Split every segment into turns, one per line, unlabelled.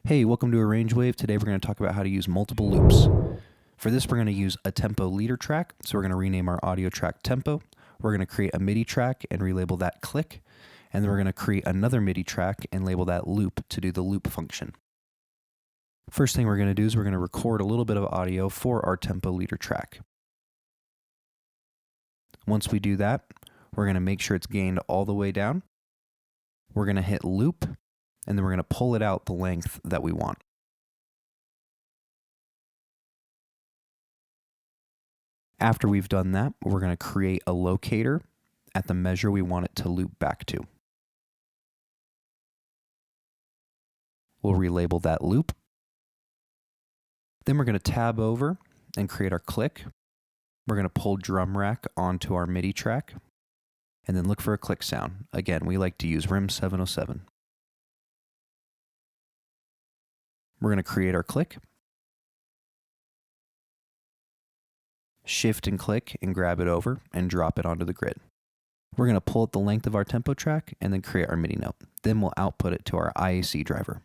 Hey, welcome to ArrangeWave. Today we're going to talk about how to use multiple loops. For this, we're going to use a tempo leader track. So we're going to rename our audio track tempo. We're going to create a MIDI track and relabel that click. And then we're going to create another MIDI track and label that loop to do the loop function. First thing we're going to do is we're going to record a little bit of audio for our tempo leader track. Once we do that, we're going to make sure it's gained all the way down. We're going to hit loop, and then we're going to pull it out the length that we want. After we've done that, we're going to create a locator at the measure we want it to loop back to. We'll relabel that loop. Then we're going to tab over and create our click. We're going to pull drum rack onto our MIDI track, and then look for a click sound. Again, we like to use RIM 707. We're going to create our click, shift and click and grab it over and drop it onto the grid. We're going to pull out the length of our tempo track and then create our MIDI note. Then we'll output it to our IAC driver.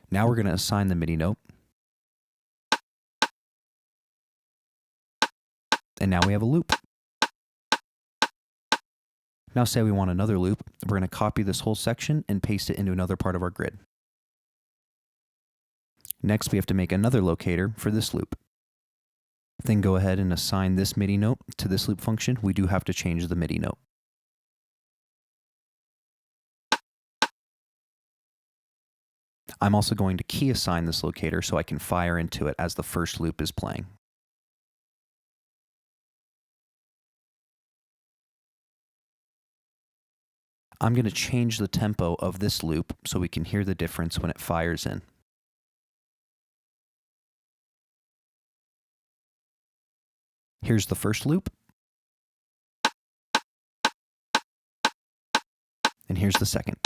Now we're going to assign the MIDI note. And now we have a loop. Now say we want another loop, we're going to copy this whole section and paste it into another part of our grid. Next, we have to make another locator for this loop. Then go ahead and assign this MIDI note to this loop function. We do have to change the MIDI note. I'm also going to key assign this locator so I can fire into it as the first loop is playing. I'm going to change the tempo of this loop so we can hear the difference when it fires in. Here's the first loop. And here's the second.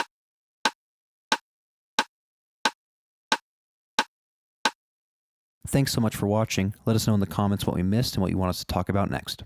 Thanks so much for watching. Let us know in the comments what we missed and what you want us to talk about next.